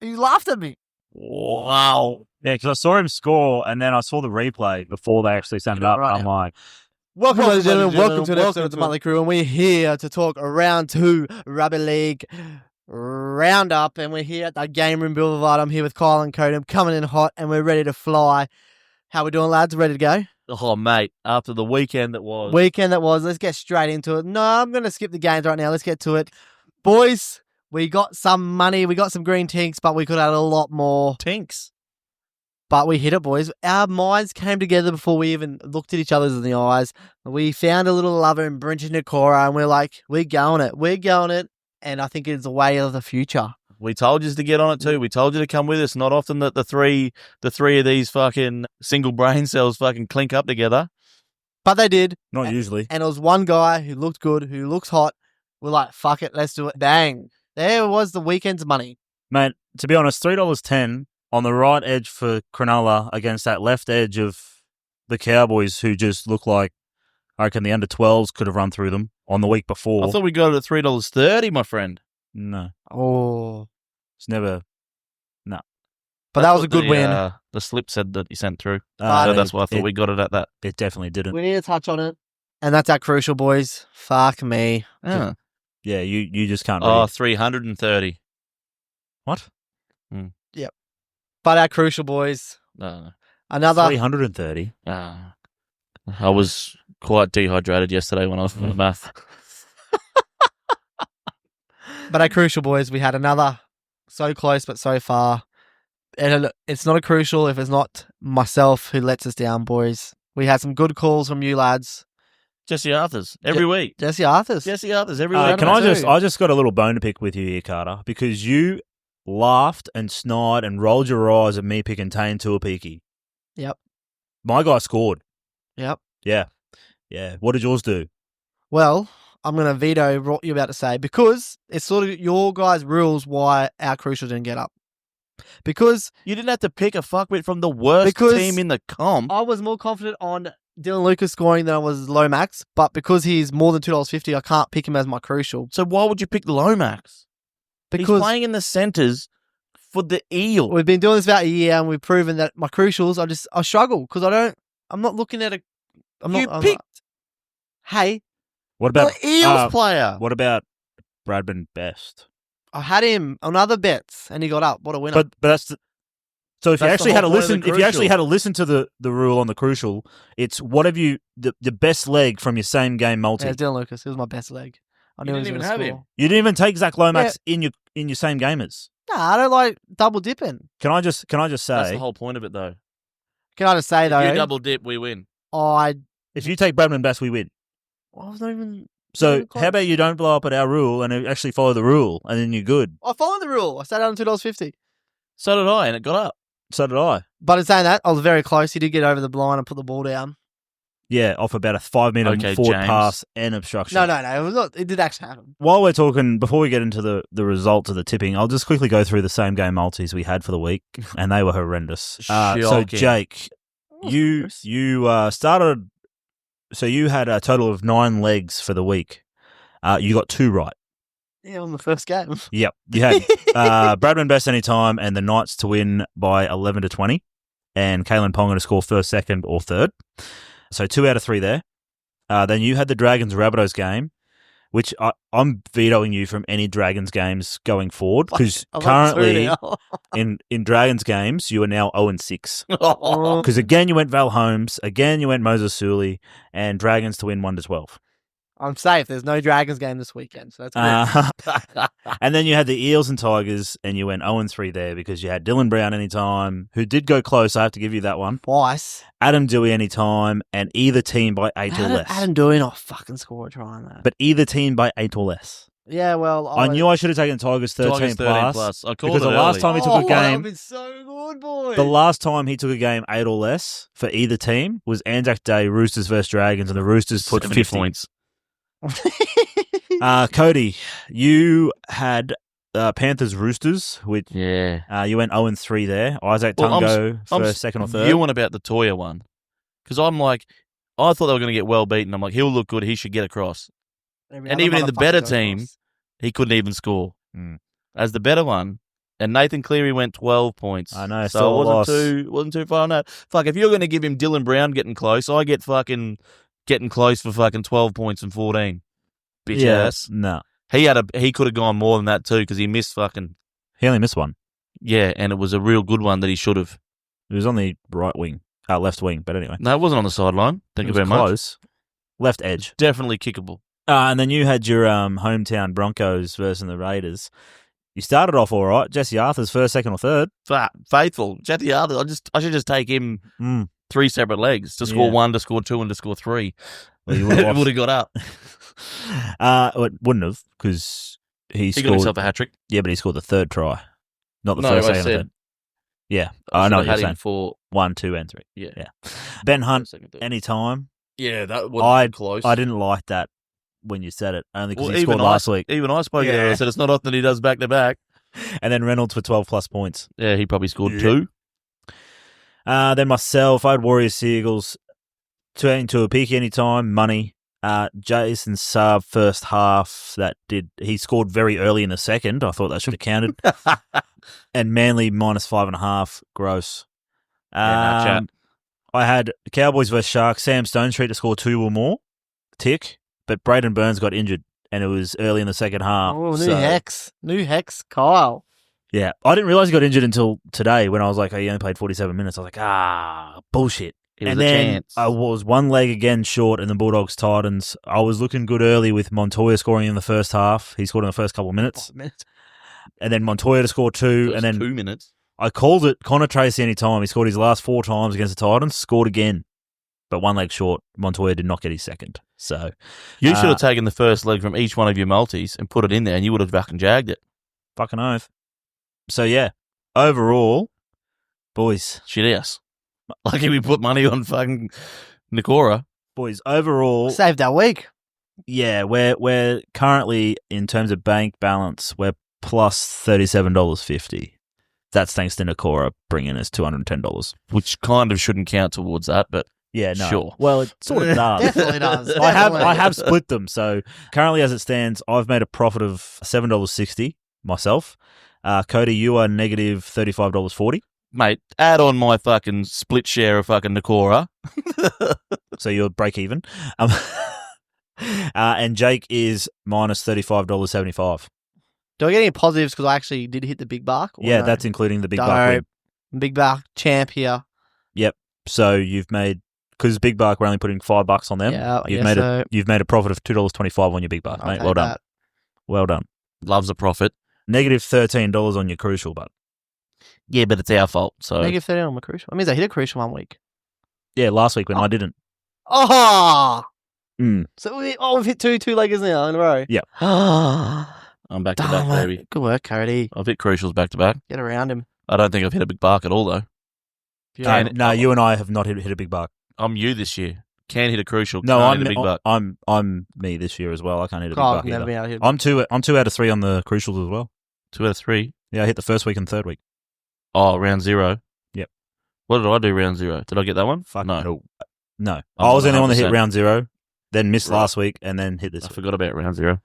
You laughed at me. Wow. Yeah, because I saw him score, and then I saw the replay before they actually sent it up. Right. I'm like, Welcome, ladies and gentlemen. Welcome to an episode of the Motley Crew, and we're here to talk round 2 Rugby League roundup, and we're here at the Game Room Boulevard. I'm here with Kyle and Cody. I'm coming in hot, and we're ready to fly. How we doing, lads? Ready to go? Oh, mate, after the weekend that was. Let's get straight into it. No, I'm going to skip the games right now. Let's get to it. Boys, we got some money. We got some green tinks, but we could have a lot more. Tinks. But we hit it, boys. Our minds came together before we even looked at each other in the eyes. We found a little lover in Bridget Nakora, and we're like, we're going it. We're going it. And I think it's the way of the future. We told you to get on it too. We told you to come with us. Not often that the three of these fucking single brain cells fucking clink up together. But they did. not usually. And it was one guy who looked good, who looks hot. We're like, fuck it, let's do it. Bang. There was the weekend's money. Mate, to be honest, $3.10 on the right edge for Cronulla against that left edge of the Cowboys, who just look like, I reckon the under-12s could have run through them on the week before. I thought we got it at $3.30, my friend. No. Oh. It's never... But that was a good win. The slip said that you sent through. Ah, So that's why I thought we got it at that. It definitely didn't. We need to touch on it. And that's our crucial, boys. Fuck me. Yeah. Yeah, you just can't Oh, read. 330. What? But our crucial, boys. No. Another. 330? I was quite dehydrated yesterday when I was doing the math. But our crucial, boys, we had another. So close, but so far. And it's not a crucial if it's not myself who lets us down, boys. We had some good calls from you lads. Jesse Arthurs, every week. Jesse Arthurs. Jesse Arthurs, every week. Can I just got a little bone to pick with you here, Carter, because you laughed and snide and rolled your eyes at me picking Tane Tuapiki. Yep. My guy scored. Yep. Yeah. Yeah. What did yours do? Well, I'm going to veto what you're about to say because it's sort of your guys' rules why our crucial didn't get up. Because You didn't have to pick a fuckwit from the worst team in the comp. I was more confident on Dylan Lucas scoring than I was Lomax, but because he's more than $2.50, I can't pick him as my crucial. So why would you pick Lomax? Because He's playing in the centres for the Eel. we've been doing this about a year and we've proven that my crucials, I struggle because I'm not looking at hey, What about the Eels player. What about Bradman Best? I had him on other bets and he got up. What a winner. But that's so if you That's actually the had to whole point of listen, the if you actually crucial. had to listen to the rule on the crucial, it's what have you the best leg from your same game multi. yeah, Dylan Lucas, he was my best leg. I knew You he was didn't going to even have score. him. You didn't even take Zach Lomax in your same gamers. Nah, I don't like double dipping. Can I just That's say the whole point of it, though. Can I just say If though? you double dip, we win. if you take Bradman Best, we win. I was not even. So Close. how about you don't blow up at our rule and actually follow the rule, and then you're good. I followed the rule. I sat down on $2.50. So did I, and it got up. So did I. But in saying that, I was very close. He did get over the blind and put the ball down. Yeah, off about a 5-minute Okay, forward James. pass and obstruction. No. It was not. It did actually happen. While we're talking, before we get into the results of the tipping, I'll just quickly go through the same game multis we had for the week, and they were horrendous. So, Shocking. Jake, you started. So you had a total of 9 legs for the week. You got 2 right. Yeah, on the first game. Yep, you had Bradman Best anytime and the Knights to win by 11-20, and Kalen Ponga to score first, second, or third. So 2 out of 3 there. Then you had the Dragons Rabbitohs game, which I'm vetoing you from any Dragons games going forward because currently in Dragons games you are now 0-6. Because again you went Val Holmes, again you went Moses Sully, and Dragons to win 1-12. I'm safe. There's no Dragons game this weekend, so that's good. And then you had the Eels and Tigers, and you went 0-3 there because you had Dylan Brown anytime, who did go close. I have to give you that one. Twice. Adam Dewey anytime, and either team by 8 or less. Adam doing not fucking score a try on that. But either team by 8 or less. Yeah, well, I knew I should have taken Tigers 13 Tigers 13 plus. I called because it the last early. time he took a game, that would be so good, boy. the last time he took a game 8 or less for either team was Anzac Day, Roosters versus Dragons, and the Roosters put 70 50 points. Cody, you had Panthers Roosters, which Yeah. you went 0-3 there. Isaac Well, Tungo I'm for second or third. viewing about the Toya one because I'm like, I thought they were going to get well beaten. I'm like, he'll look good. He should get across. Every And other even in the motherfucker better goes team, across. he couldn't even score. Mm. As the better one, And Nathan Cleary went 12 points. I know, so still it a wasn't too far on that. Fuck, if you're going to give him Dylan Brown getting close, I get fucking getting close for fucking 12 points and 14. Bitch ass. No. He could have gone more than that too because he missed fucking. He only missed one. Yeah, and it was a real good one that he should have. It was on the right wing, left wing, but anyway. No, it wasn't on the sideline. Thank you very much. Close. Left edge. Definitely kickable. And then you had your hometown Broncos versus the Raiders. You started off all right. Jesse Arthur's first, second, or third. Faithful. Jesse Arthur, I should just take him 3 separate legs to score 1, to score 2, and to score 3. Well, you would have got up. It wouldn't have because he got himself a hat trick. Yeah, but he scored the third try, not the first, second, or third. Yeah, I know what you're saying. For 1, 2, and 3. Yeah. Ben Hunt, anytime. Yeah, that was close. I didn't like that when you said it, only because he scored last week. Even I spoke there. I said it's not often he does back to back. And then Reynolds for 12+ points. Yeah, he probably scored 2. Then myself, I had Warriors Seagulls, 2 a peak anytime, money. Jason Saab first half he scored very early in the second. I thought that should have counted. And Manly -5.5, gross. I had Cowboys versus Sharks, Sam Stone Street to score 2 or more, tick. But Braden Burns got injured, and it was early in the second half. Oh, new hex, Kyle. Yeah, I didn't realize he got injured until today when I was like, he only played 47 minutes. I was like, bullshit. And then I was 1 leg again short in the Bulldogs Titans. I was looking good early with Montoya scoring in the first half. He scored in the first couple of minutes. And then Montoya to score 2. And then 2 minutes. I called it Connor Tracy anytime. He scored his last 4 times against the Titans, scored again. But 1 leg short. Montoya did not get his second. So you should have taken the first leg from each one of your multis and put it in there, and you would have fucking jagged it. Fucking oath. So yeah, overall, boys, shit ass. Lucky we put money on fucking Nakora. Boys, overall, saved our week. Yeah, we're currently in terms of bank balance, we're plus $37.50. That's thanks to Nakora bringing us $210, which kind of shouldn't count towards that, but. Yeah, no. Sure. Well, it sort of does. Definitely does. I have split them. So currently, as it stands, I've made a profit of $7.60 myself. Cody, you are negative $35.40. Mate, add on my fucking split share of fucking Nakora. So you're break even. And Jake is minus $35.75. Do I get any positives because I actually did hit the big buck? Yeah, that's including the big buck win. Big buck champ here. Yep. So you've made. Because Big Buck, we're only putting $5 on them. Yeah, you've made a profit of $2.25 on your Big Buck, mate. Well done. Well done. Loves a profit. Negative $13 on your Crucial, but yeah, but it's our fault. So negative 13 on my Crucial. That means I hit a Crucial 1 week. Yeah, last week when I didn't. Oh. So we've hit two leggers now in a row. Yeah. I'm back to back, baby. Good work, Cody. I've hit Crucials back to back. Get around him. I don't think I've hit a Big Buck at all though. No, you and I have not hit a Big Buck. I'm you this year. Can't hit a Crucial. No, I'm hit a Big Buck. I'm me this year as well. I can't hit a Big Buck never either. been able to hit I'm 2 out of 3 on the Crucials as well. 2 out of 3. Yeah, I hit the first week and third week. Oh, round 0. Yep. What did I do round 0? Did I get that one? Fuck no. No. I was the only one that hit round 0, then missed last week, and then hit this week. I forgot about round 0.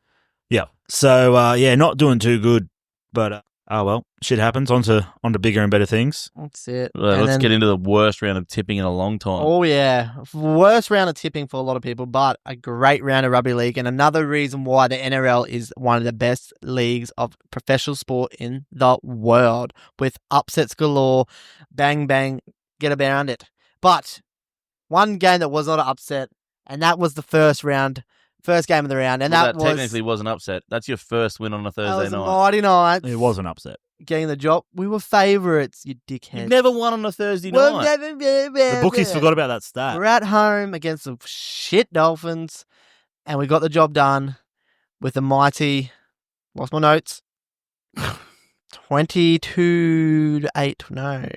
Yeah. So not doing too good, but well, shit happens. On to bigger and better things. That's it. Let's get into the worst round of tipping in a long time. Oh, yeah. Worst round of tipping for a lot of people, but a great round of rugby league. And another reason why the NRL is one of the best leagues of professional sport in the world, with upsets galore, bang, bang, get around it. But one game that was not an upset, and that was the first game of the round. And that was technically was an upset. That's your first win on a Thursday night. Mighty night. It was an upset. Getting the job. We were favourites, you dickhead. You've never won on a Thursday night. The bookies forgot about that stat. We're at home against the shit Dolphins, and we got the job done with the mighty, lost my notes, 22-8. No.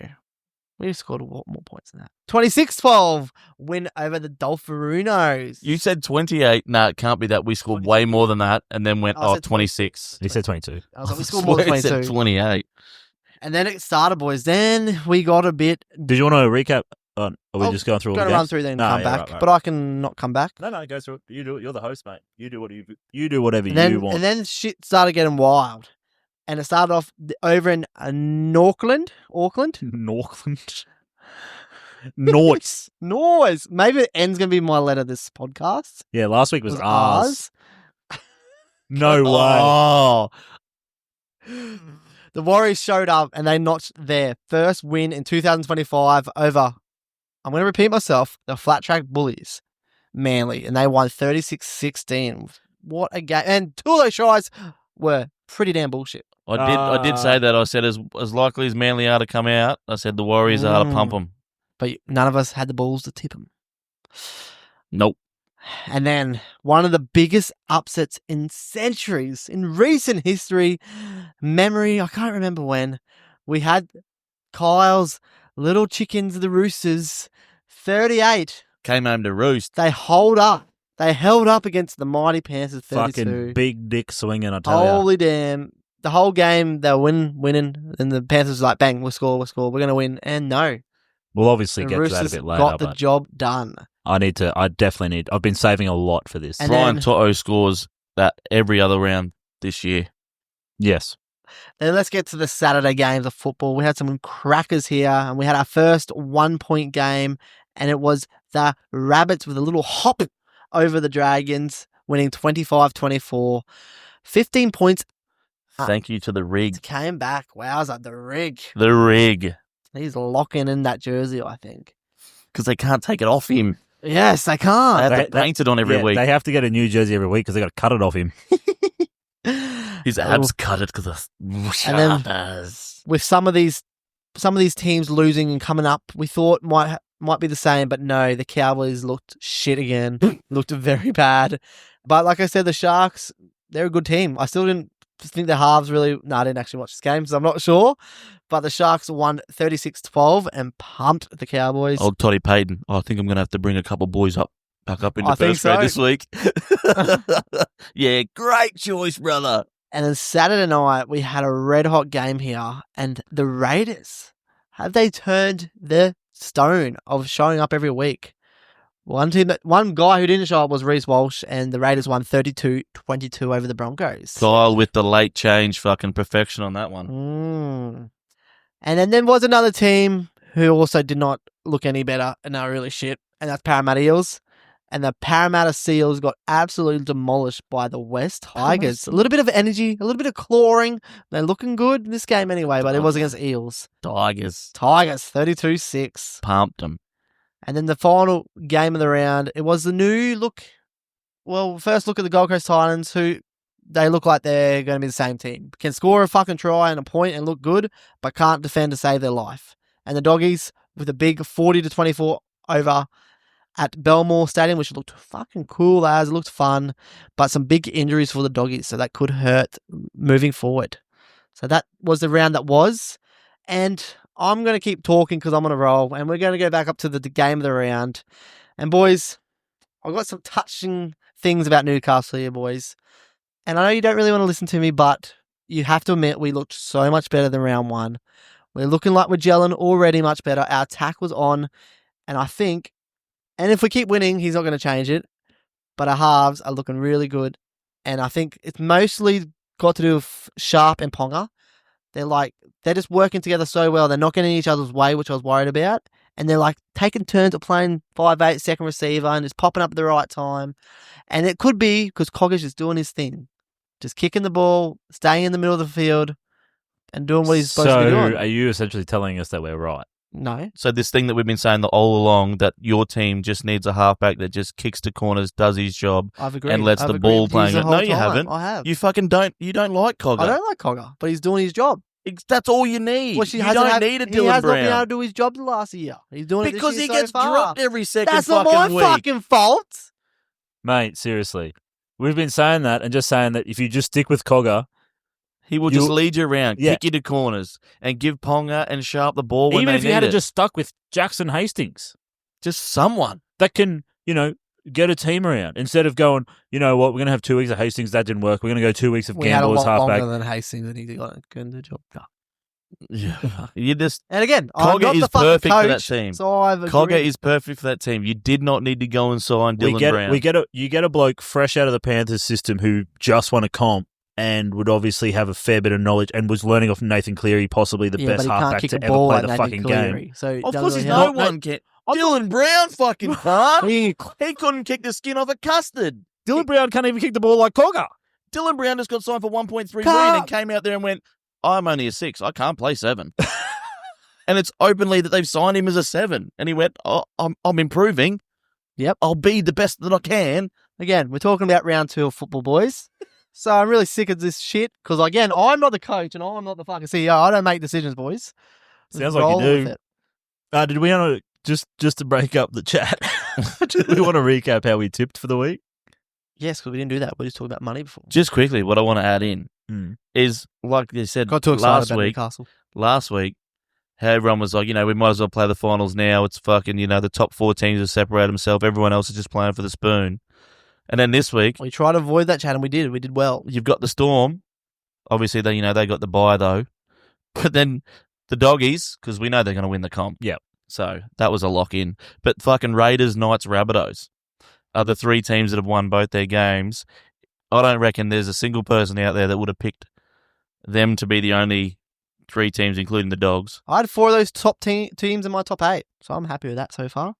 We scored a lot more points than that. 26-12 win over the Dolphinunos. You said 28. No, it can't be that. We scored way more than that and then went, 26. He said 22. I was like, we scored more than 22. Said 28. And then it started, boys. Then we got a bit... Did you want to recap? Are we just going through all the games? Going to run through then come back. Right. But I can not come back. No, go through it. You do it. You're the host, mate. You do whatever you want. And then shit started getting wild. And it started off over in Auckland. Northland. Noise. Noise. Maybe the N's going to be my letter this podcast. Yeah, last week was ours. ours. No way. Oh. The Warriors showed up and they notched their first win in 2025 over, I'm going to repeat myself, the Flat Track Bullies, Manly. And they won 36-16. What a game. And two of those tries were pretty damn bullshit. I did say that. I said as likely as Manly are to come out, I said the Warriors are to pump them. But none of us had the balls to tip them. Nope. And then one of the biggest upsets in centuries, in recent history, memory, I can't remember when, we had Kyle's little chickens, the Roosters, 38. Came home to roost. They held up. They held up against the mighty Panthers, 32. Fucking big dick swinging, I tell you. Holy damn. The whole game, they were winning, and the Panthers was like, bang, we'll score, we're going to win. And no. We'll obviously The get to that a Roosters bit later. got the job done. I definitely need. I've been saving a lot for this. And Brian then- Toto scores that every other round this year. Yes. Then let's get to the Saturday games of football. We had some crackers here, and we had our first 1-point game, and it was the Rabbits with a little hop over the Dragons, winning 25-24. 15 points. Thank you to the rig. Came back. Wowza, the rig. The rig. He's locking in that jersey, I think. Because they can't take it off him. Yes, they They can't. have to paint it on every week. They have to get a new jersey every week because they got to cut it off him. His abs cut it because And then with some of these teams losing and coming up, we thought might be the same, but no, the Cowboys looked shit again. Looked very bad. But like I said, the Sharks, they're a good team. I still didn't think the halves really... No, I didn't actually watch this game, so I'm not sure. But the Sharks won 36-12 and pumped the Cowboys. Old Toddy Payton. I think I'm going to have to bring a couple boys back up into I think first grade so. this week. Yeah, great choice, brother. And then Saturday night, we had a red-hot game here. And the Raiders, have they turned the stone of showing up every week? One guy who didn't show up was Reece Walsh, and the Raiders won 32-22 over the Broncos. Kyle with the late change, fucking perfection on that one. And then there was another team who also did not look any better, and they were really shit, and that's Parramatta Eels. And the Parramatta Seals got absolutely demolished by the West Tigers. A little bit of energy, a little bit of clawing. They're looking good in this game anyway, but it was against Eels. Tigers. 32-6. Pumped them. And then the final game of the round, it was the first look at the Gold Coast Titans, who they look like they're going to be the same team. Can score a fucking try and a point and look good, but can't defend to save their life. And the Doggies with a big 40-24 over at Belmore Stadium, which looked fucking cool as it looked fun, but some big injuries for the Doggies, so that could hurt moving forward. So that was the round that was. And I'm going to keep talking because I'm on a roll, and we're going to go back up to the game of the round. And boys, I've got some touching things about Newcastle here, boys. And I know you don't really want to listen to me, but you have to admit we looked so much better than round one. We're looking like we're gelling already much better. Our attack was on, and I think, and if we keep winning, he's not going to change it, but our halves are looking really good. And I think it's mostly got to do with Sharp and Ponga. They're just working together so well. They're not getting in each other's way, which I was worried about. And they're like taking turns of playing 5'8" second receiver and just popping up at the right time. And it could be because Coggish is doing his thing. Just kicking the ball, staying in the middle of the field, and doing what he's supposed to be doing. So are you essentially telling us that we're right? No. So this thing that we've been saying all along, that your team just needs a halfback that just kicks to corners, does his job, I've agreed. and lets I've the agreed ball with playing you it. the No, whole you time. haven't. I have. You fucking don't. You don't like Cogger. I don't like Cogger, but he's doing his job. That's all you need. Well, You don't need a He Dylan has not been able Brown. to do his job the last year. He's doing Because it this he year gets so far. dropped every second That's not fucking my week. fucking fault. Mate, seriously. We've been saying that and just saying that if you just stick with Cogger, He will just lead you around, Yeah. kick you to corners, and give Ponga and Sharp the ball when even they if you need had it. just stuck with Jackson Hastings, Just someone. that can, get a team around instead of going, you know what, we're going to have 2 weeks of Hastings, that didn't work. We're going to go 2 weeks of We had a Gamble as lot halfback. longer than Hastings, and he got the job done. Yeah. You just And again, I'm Cogger not is the fucking perfect for that coach, team. So I've agreed. Cogger is perfect for that team. You did not need to go and sign Dylan Brown. You get a bloke fresh out of the Panthers system who just won a comp and would obviously have a fair bit of knowledge and was learning off Nathan Cleary, possibly the best but he can't halfback kick to a ever ball play like the Nathan fucking Cleary. game. So it Of doesn't course, really no help. one can. Dylan Brown fucking can't. He couldn't kick the skin off a custard. Dylan Brown can't even kick the ball like Cogger. Dylan Brown just got signed for 1.3 million Can't. and came out there and went, I'm only a 6. I can't play 7. And it's openly that they've signed him as a 7. And he went, I'm improving. Yep. I'll be the best that I can. Again, we're talking about round 2 of football, boys. So I'm really sick of this shit because, again, I'm not the coach and I'm not the fucking CEO. I don't make decisions, boys. Just Sounds like you roll do. with it. Did we want to just to break up the chat? Do we want to recap how we tipped for the week? Yes, because we didn't do that. We just talked about money before. Just quickly, what I want to add in is, like you said Got too excited last about week, Newcastle. how everyone was like, we might as well play the finals now. It's fucking, the top 4 teams have separated themselves. Everyone else is just playing for the spoon. And then this week, We tried to avoid that chat and we did. We did well. you've got the Storm. Obviously, they got the bye though. But then the Doggies, because we know they're going to win the comp. Yep. So that was a lock in. But fucking Raiders, Knights, Rabbitohs are the 3 teams that have won both their games. I don't reckon there's a single person out there that would have picked them to be the only 3 teams, including the Dogs. I had 4 of those top teams in my top 8, so I'm happy with that so far.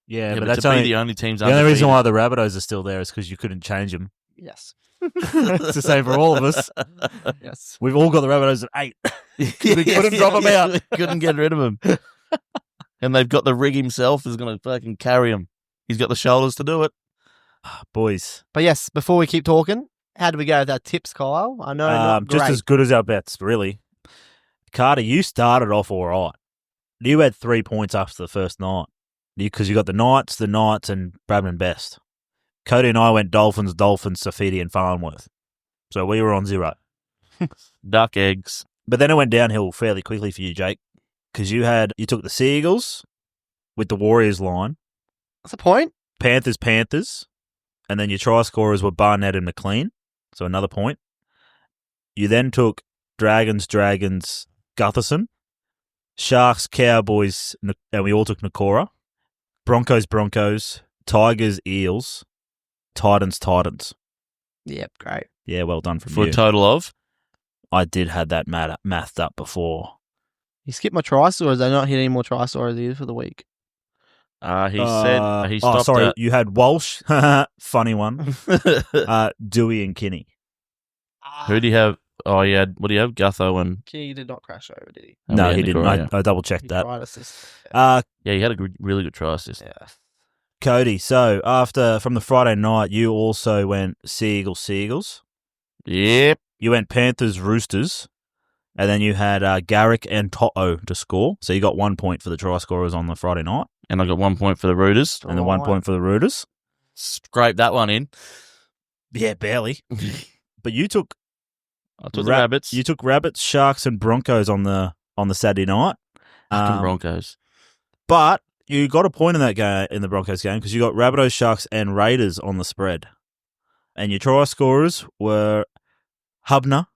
Yeah, but to that's be only the only teams. the only reason undefeated. why the Rabbitohs are still there is because you couldn't change them. Yes. It's the same for all of us. Yes. We've all got the Rabbitohs at 8. We couldn't drop them out. Couldn't get rid of him. And they've got the rig himself is going to fucking carry him. He's got the shoulders to do it. Boys, But yes, before we keep talking, how do we go with our tips, Kyle? I know not just great. as good as our bets, really. Carter, you started off all right. You had 3 points after the first night because you got the Knights, and Bradman Best. Cody and I went Dolphins, Safidi, and Farnworth. So we were on 0. Duck eggs. But then it went downhill fairly quickly for you, Jake, because you took the Seagulls with the Warriors line, What's the point? Panthers, and then your try scorers were Barnett and McLean, so another point. You then took Dragons, Gutherson, Sharks, Cowboys, and we all took Nakora, Broncos, Tigers, Eels, Titans. Yep, great. Yeah, well done from For you. a total of? I did have that mathed up before. You skipped my try scores. They not hit any more try scores for the week. He said he stopped at... You had Walsh, funny one, Dewey and Kinney. Who do you have? Oh, yeah. What do you have? Gutho and... He did not crash over, did he? No, yeah, he didn't. Nakora, yeah. I double-checked He that. tried assist. Yeah, he had a really good try assist. Yeah. Cody, so from the Friday night, you also went Seagulls. Yep. You went Panthers, Roosters, and then you had Garrick and To'o to score. So you got 1 point for the try scorers on the Friday night. And I got 1 point for the Roosters. And then 1 point for the Roosters. Scrape that one in. Yeah, barely. But you took I took the Rabbits. You took Rabbits, Sharks, and Broncos on the Saturday night. Fucking Broncos. But you got a point in that game, in the Broncos game, because you got Rabbitohs, Sharks, and Raiders on the spread. And your try scorers were Hubner,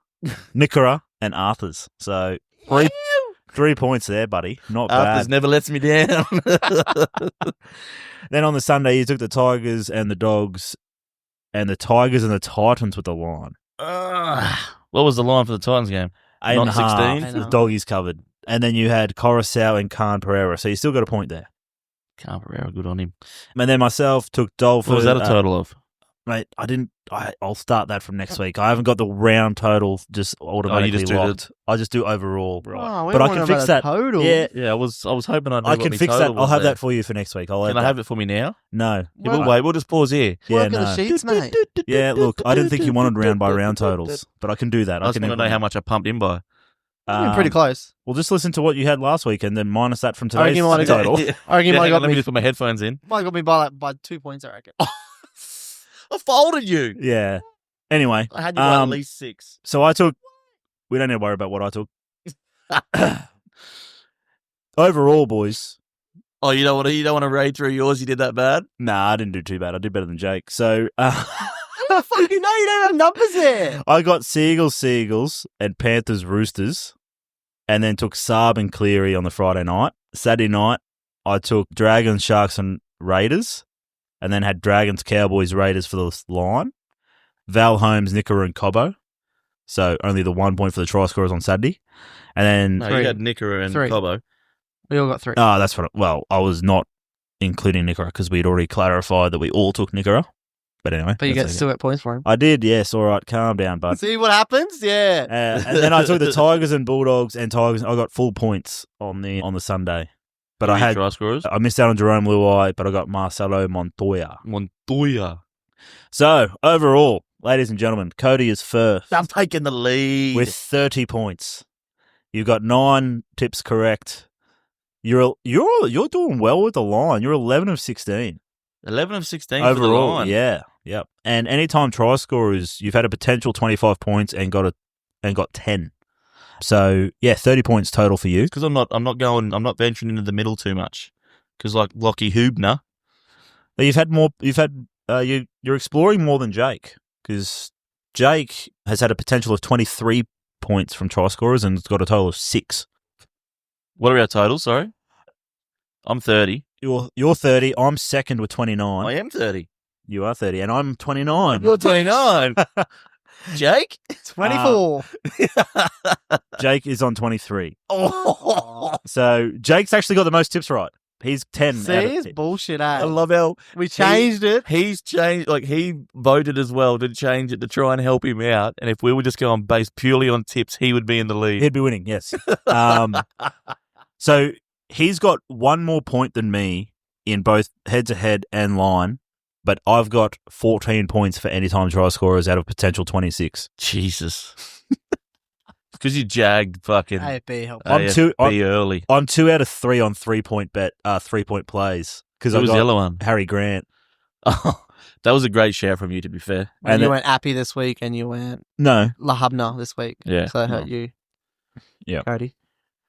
Nickora, and Arthurs. So 3 points there, buddy. Not Arthurs bad. never lets me down. Then on the Sunday, you took the Tigers and the Dogs, and the Tigers and the Titans with the line. What was the line for the Titans game? 8.5. Not 16? The Doggies covered. And then you had Coruscant and Khan Pereira. So you still got a point there. Khan Pereira, good on him. And then myself took Dolphins. What was that a total of? Mate, I'll start that from next week. I haven't got the round total just automatically locked. I just do overall. Oh, we But I don't can know fix about that. a total. Yeah, Yeah, I was hoping I'd know I what can my fix that. total I'll was have there. that for you for next week. Can I have it for me now? No. Yeah, we'll just pause here. Yeah, Work on no. the sheets, mate. Yeah, look, I didn't think you wanted round by round totals, but I can do that. I just want to know how much I pumped in by. You're pretty close. Well, just listen to what you had last week and then minus that from I reckon today's you might have total. I reckon you might have got let me me. just put my headphones in. Might have got me by 2 points, I reckon. I folded you. Yeah. Anyway, I had you by at least 6. so I took. We don't need to worry about what I took. Overall, boys. Oh, you don't want to raid through yours? You did that bad? Nah, I didn't do too bad. I did better than Jake. So Fuck, you know you don't have numbers there. I got Seagulls, and Panthers, Roosters, and then took Saab and Cleary on the Friday night. Saturday night, I took Dragons, Sharks, and Raiders, and then had Dragons, Cowboys, Raiders for the line. Val Holmes, Nickora, and Cobbo. So only the 1 point for the try scorers on Saturday. And then... No, Three. you had Nickera and Three. Cobbo. We all got 3. Oh, that's what... Well, I was not including Nickera because we'd already clarified that we all took Nickera. But anyway. But you that's still get points for him. I did, yes. All right, calm down, bud. See what happens? Yeah. And then I took the Tigers and Bulldogs and Tigers. I got full points on the Sunday. But I had... try scorers. I missed out on Jerome Luai, but I got Marcelo Montoya. Montoya. So, overall, ladies and gentlemen, Cody is first I'm taking the lead. with 30 points. You've got 9 tips correct. You're doing well with the line. You're 11 of 16. 11 of 16 Overall, for the line. yeah. Yep. And anytime try scorers, you've had a potential 25 points and got 10. So, yeah, 30 points total for you. Because I'm not venturing into the middle too much. Because like Lockie Hubner. You're exploring more than Jake because Jake has had a potential of 23 points from try scorers and it's got a total of 6. What are our totals? Sorry, I'm 30. You're 30. I'm second with 29. I am 30. You are 30, and I'm 29. You're 29. Jake? 24. Jake is on 23. Oh, So Jake's actually got the most tips right. He's 10. See, out of it's 10. bullshit, I eh? love how We changed it. he's changed. Like he voted as well to change it to try and help him out. And if we were just going based purely on tips, he would be in the lead. He'd be winning, yes. So he's got 1 more point than me in both head-to-head and line, but I've got 14 points for anytime try scorers out of potential 26. Jesus. Because you jagged fucking AFB help. AFB early. I'm 2 out of 3 on 3-point bet, 3-point plays because I Who was got the other one? Harry Grant. Oh, that was a great share from you, to be fair. And you went Appy this week and you went No, Lahabna this week. Yeah. So that hurt you. Yeah. Cody.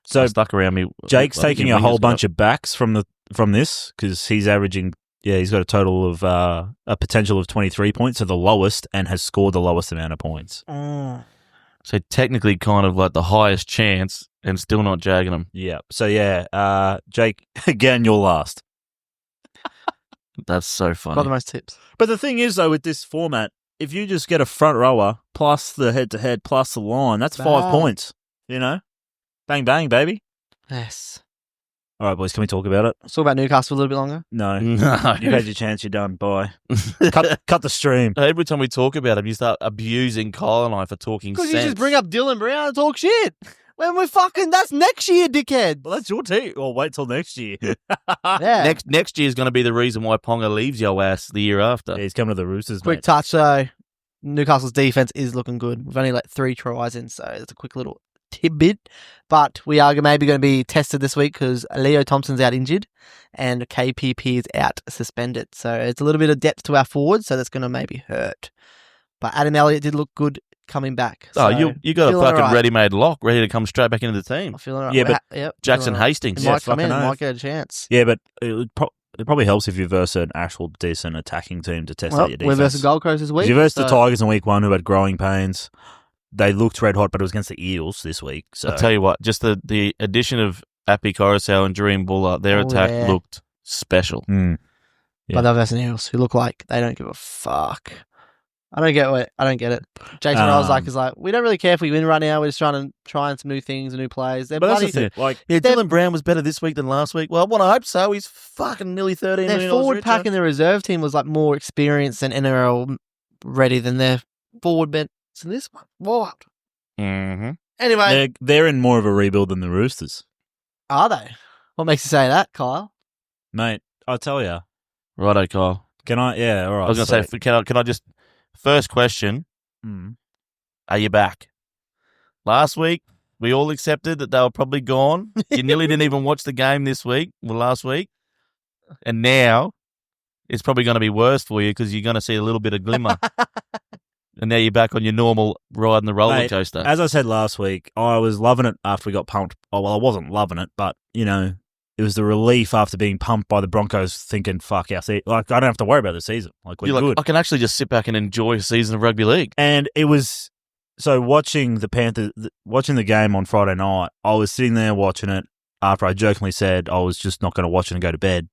so Stuck around me. Jake's I think taking your a whole wingers got bunch of backs from this because he's averaging. Yeah, he's got a total of a potential of 23 points, so the lowest, and has scored the lowest amount of points. So technically kind of like the highest chance and still not jagging them. Yeah. So yeah, Jake, again, you're last. That's so funny. Got the most tips. But the thing is, though, with this format, if you just get a front rower plus the head-to-head plus the line, that's 5 Bang. points, Bang, bang, baby. Yes. All right, boys, can we talk about it? Let's talk about Newcastle a little bit longer. No. No. You've had your chance, you're done. Bye. Cut the stream. Every time we talk about him, you start abusing Kyle and I for talking sense. Because you just bring up Dylan Brown and talk shit. When we're that's next year, dickhead. Well, that's your team. Or wait till next year. Yeah. Next year is going to be the reason why Ponga leaves your ass the year after. Yeah, he's coming to the Roosters, Quick mate. touch, though. Newcastle's defense is looking good. We've only let 3 tries in, so it's a quick little tidbit. But we are maybe going to be tested this week because Leo Thompson's out injured and KPP is out suspended. So it's a little bit of depth to our forwards, so that's going to maybe hurt. But Adam Elliott did look good coming back. Oh, So you got a feeling fucking alright. ready-made lock ready to come straight back into the team. I'm feeling all right. Yeah, but Yep, Jackson feeling all right. Hastings. He might come in, fucking oath. might get a chance. Yeah, but it probably helps if you verse an actual decent attacking team to test out your We're defense. versus Gold Coast this week. You versed so the Tigers in week 1 who had growing pains. They looked red hot, but it was against the Eels this week. So I'll tell you what, just the addition of Appy Coruscant and Dream Buller, their attack yeah. looked special. Mm. But they're versus Eels, who look like they don't give a fuck. I don't get it. Jason Rose is like, we don't really care if we win right now. We're just trying some new things and new players. They're But that's bloody, the thing. Like, Yeah, Dylan Brown was better this week than last week. Well, I want to hope so. He's fucking nearly 13 their million forward richer. pack in the reserve team was like more experienced and NRL ready than their forward bench in this one. Wild. Mm-hmm. Anyway, they're in more of a rebuild than the Roosters. are they? What makes you say that, Kyle? Mate, I'll tell you. Righto, Kyle. Can I? Yeah, all right. I was going to say, can I just... First question, are you back? Last week, we all accepted that they were probably gone. You nearly didn't even watch the game last week. And now, it's probably going to be worse for you because you're going to see a little bit of glimmer. And now you're back on your normal ride in the roller coaster. As I said last week, I was loving it after we got pumped. Oh, well, I wasn't loving it, but, it was the relief after being pumped by the Broncos thinking, fuck, I don't have to worry about the season. Like, we're good. I can actually just sit back and enjoy a season of rugby league. And it was... So watching the Panthers, watching the game on Friday night, I was sitting there watching it after I jokingly said I was just not going to watch it and go to bed.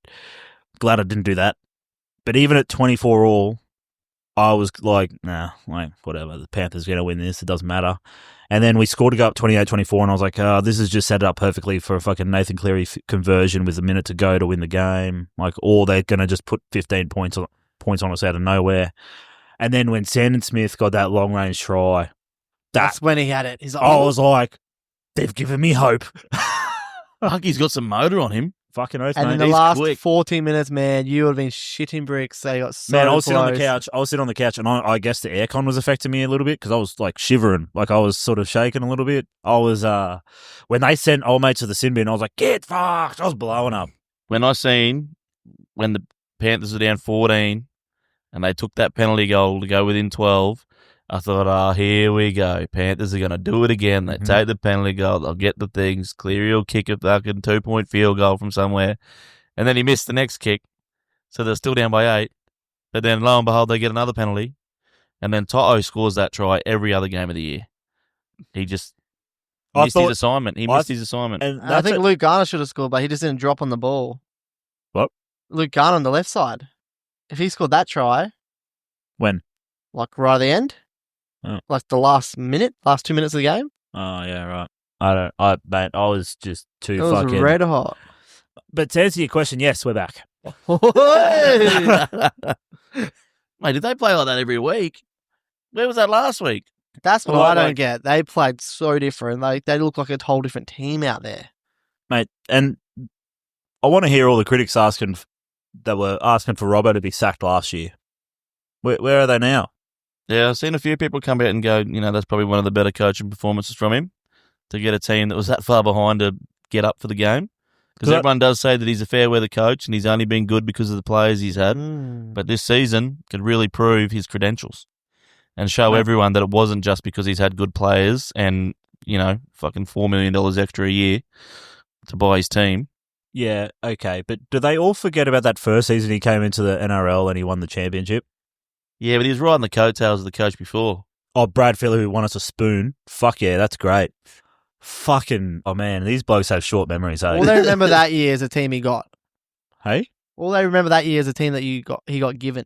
Glad I didn't do that. But even at 24 all, I was like, nah, like, whatever. The Panthers are going to win this. It doesn't matter. And then we scored to go up 28-24, and I was like, oh, this is just set up perfectly for a fucking Nathan Cleary conversion with a minute to go to win the game. Like, or they're going to just put 15 points on us out of nowhere. And then when Sandon Smith got that long-range try, that's when he had it. He's like, I was like, they've given me hope. Fuck, he's got some motor on him. Fucking oath, and mate. in the He's last quick. 14 minutes, man, you would have been shitting bricks. They got so Man, I was sitting on the close. couch. and I guess the aircon was affecting me a little bit because I was like shivering, like I was sort of shaking a little bit. I was when they sent old mate to the sin bin, I was like, get fucked. I was blowing up. When the Panthers were down 14 and they took that penalty goal to go within 12, I thought, here we go. Panthers are going to do it again. They take the penalty goal. They'll get the things. Cleary will kick a fucking 2-point field goal from somewhere. And then he missed the next kick. So they're still down by 8. But then, lo and behold, they get another penalty. And then Toto scores that try every other game of the year. He just missed his assignment. He missed his assignment. And I think Luke Garner should have scored, but he just didn't drop on the ball. What? Luke Garner on the left side. If he scored that try. When? Like right at the end. Oh. Like the last 2 minutes of the game. Oh, yeah, right. I was just too It was fucking... red hot. But to answer your question, yes, we're back. Mate, did they play like that every week? Where was that last week? That's what Well, I don't like- get. They played so different. They look like a whole different team out there. Mate, and I want to hear all the critics that were asking for Robbo to be sacked last year. Where are they now? Yeah, I've seen a few people come out and go, that's probably one of the better coaching performances from him to get a team that was that far behind to get up for the game. Because everyone does say that he's a fair weather coach and he's only been good because of the players he's had. But this season could really prove his credentials and show everyone that it wasn't just because he's had good players and, fucking $4 million extra a year to buy his team. Yeah, okay. But do they all forget about that first season he came into the NRL and he won the championship? Yeah, but he was riding the coattails of the coach before. Oh, Brad Phillip who won us a spoon. Fuck yeah, that's great. Fucking, oh man, these blokes have short memories, eh? All they remember that year is a team he got. Hey? All they remember that year is a team that he got given.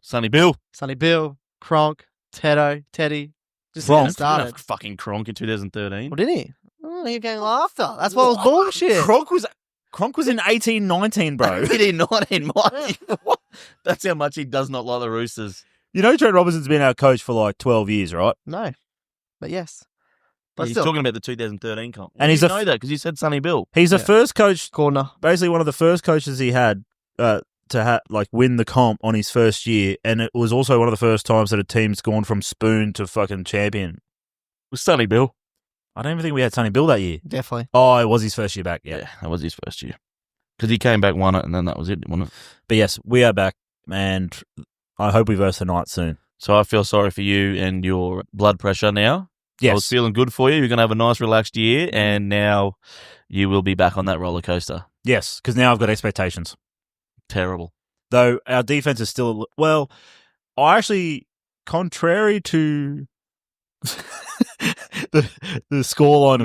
Sonny Bill. Sonny Bill, Cronk, Teddy. Just Kronk? getting started. Fucking Cronk in 2013. Well, didn't he? Oh, he came after. That's what was bullshit. Kronk was in 18-19, bro. 18-19, What? That's how much he does not like the Roosters. You know Trent Robinson's been our coach for like 12 years, right? No, but yes. But He's still, talking about the 2013 comp. And he's you know that because you said Sonny Bill. He's the Yeah. first coach, corner. basically one of the first coaches he had to win the comp on his first year, and it was also one of the first times that a team's gone from spoon to fucking champion. It was Sonny Bill. I don't even think we had Sonny Bill that year. Definitely. Oh, it was his first year back, yeah. That was his first year. Because he came back, won it, and then that was it, wasn't it? But yes, we are back, and I hope we verse the Knights soon. So I feel sorry for you and your blood pressure now. Yes. I was feeling good for you. You're going to have a nice, relaxed year, and now you will be back on that roller coaster. Yes, because now I've got expectations. Terrible. Though our defense is still... Well, I actually, contrary to the scoreline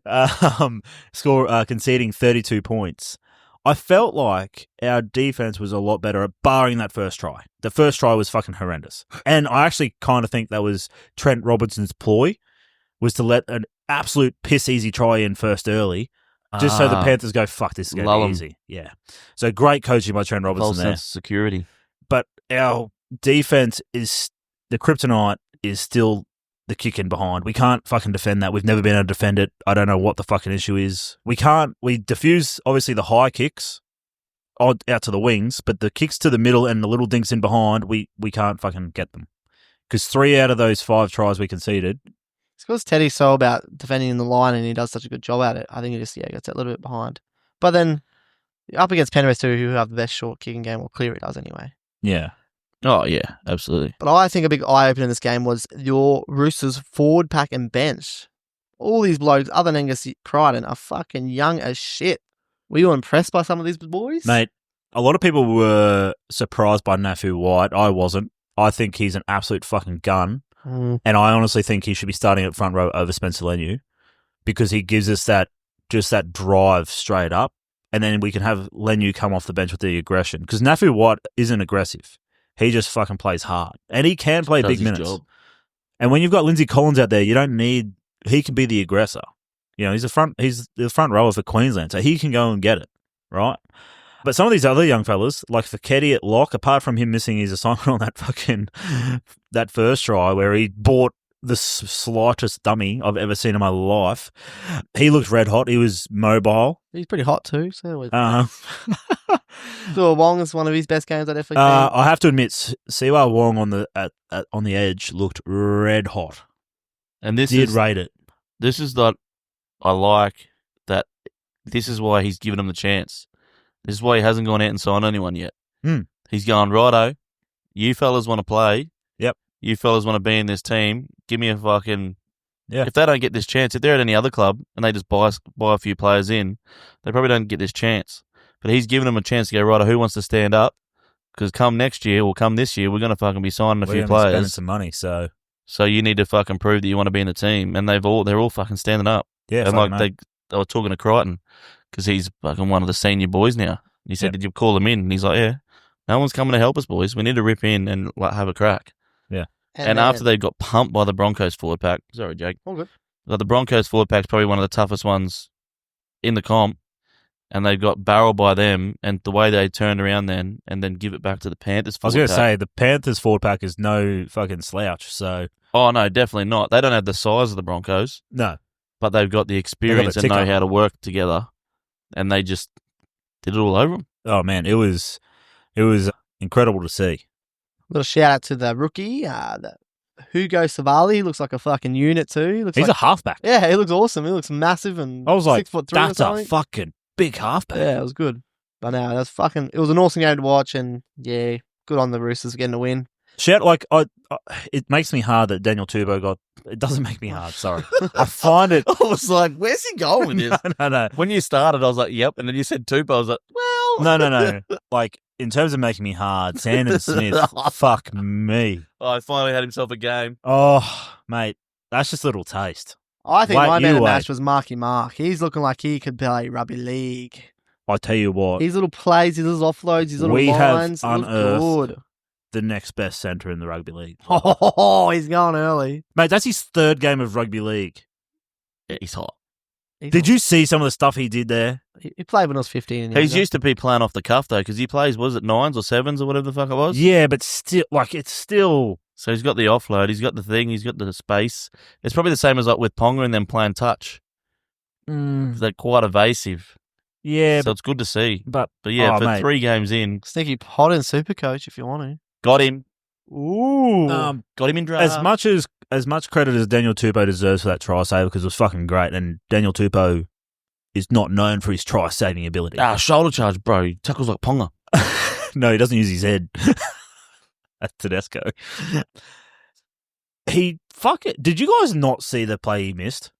of conceding 32 points, I felt like our defense was a lot better, barring that first try. The first try was fucking horrendous. And I actually kind of think that was Trent Robinson's ploy, was to let an absolute piss-easy try in first early, just so the Panthers go, fuck, this is going to be easy. Yeah. So great coaching by Trent Robinson False there. sense of security. But our defense is, the kryptonite is still the kick in behind. We can't fucking defend that. We've never been able to defend it. I don't know what the fucking issue is. We diffuse, obviously, the high kicks out to the wings, but the kicks to the middle and the little dinks in behind, we can't fucking get them. Because 3 out of those 5 tries we conceded. It's because Teddy's so about defending in the line and he does such a good job at it. I think he just gets a little bit behind. But then up against Penrith too, who have the best short kicking game, or Cleary does anyway. Yeah. Oh, yeah, absolutely. But I think a big eye-opener in this game was your Roosters forward pack and bench. All these blokes, other than Angus Crichton, are fucking young as shit. Were you impressed by some of these boys? Mate, a lot of people were surprised by Nafu White. I wasn't. I think he's an absolute fucking gun. And I honestly think he should be starting at front row over Spencer Leniu because he gives us that drive straight up. And then we can have Leniu come off the bench with the aggression. Because Nafu White isn't aggressive. He just fucking plays hard. And he can play Does big his minutes. job. And when you've got Lindsay Collins out there, you don't need... He can be the aggressor. You know, he's the front rower for Queensland, so he can go and get it, right? But some of these other young fellas, like Feketi at lock, apart from him missing his assignment on that first try where he bought the slightest dummy I've ever seen in my life, he looked red hot. He was mobile. He's pretty hot too. So Wong is one of his best games I definitely think. I have to admit, Siwa Wong on the edge looked red hot. And this did rate it. This is that I like that. This is why he's given him the chance. This is why he hasn't gone out and signed anyone yet. He's going, righto, you fellas want to play. Yep. You fellas want to be in this team. Give me a fucking... Yeah. If they don't get this chance, if they're at any other club and they just buy a few players in, they probably don't get this chance. But he's given them a chance to go, righto, who wants to stand up? Because come next year or come this year, we're going to fucking be signing a few players. Spending some money, so you need to fucking prove that you want to be in the team. And they're all fucking standing up. Yeah, and like they were talking to Crichton because he's fucking one of the senior boys now. And he said, "Did you call him in?" And he's like, "Yeah, no one's coming to help us, boys. We need to rip in and have a crack." Yeah. And after they got pumped by the Broncos forward pack, sorry, Jake. All good. The Broncos forward pack's probably one of the toughest ones in the comp, and they got barreled by them. And the way they turned around then and then give it back to the Panthers forward pack. I was going to say, the Panthers forward pack is no fucking slouch, so... Oh, no, definitely not. They don't have the size of the Broncos. No. But they've got the experience and know how to work together, and they just did it all over them. Oh, man, it was incredible to see. Little shout out to the rookie, Hugo Savali. He looks like a fucking unit too. He's a halfback. Yeah, he looks awesome. He looks massive and I was like, 6'3" that's or something. a fucking big halfback. Yeah, it was good. But no, it was an awesome game to watch, and yeah, good on the Roosters getting a win. Shout, it makes me hard that Daniel Turbo it doesn't make me hard, sorry. I find it... I was like, where's he going with this? No. When you started, I was like, yep. And then you said Tupou, I was like, well... No. Like, in terms of making me hard, Sandon Smith, fuck me. Oh, he finally had himself a game. Oh, mate, that's just a little taste. I think my man of the match was Marky Mark. He's looking like he could play rugby league. I tell you what. His little plays, his little offloads, his little lines. We have unearthed the next best centre in the rugby league. Oh, he's going early. Mate, that's his third game of rugby league. Yeah, he's hot. Did you see some of the stuff he did there? He played when I was 15. He's used to be playing off the cuff, though, because he plays, was it 9s or 7s or whatever the fuck it was? Yeah, but still, it's still... So he's got the offload, he's got the thing, he's got the space. It's probably the same as like with Ponga and them playing touch. They're quite evasive. Yeah. So it's good to see. But yeah, for 3 games in... Sneaky pot in Supercoach if you want to. Got him. Ooh. Got him in draft. As much credit as Daniel Tupou deserves for that try saver because it was fucking great, and Daniel Tupou is not known for his try saving ability. Shoulder charge, bro. He tackles like Ponga. No, he doesn't use his head. That's Tedesco. Did you guys not see the play he missed?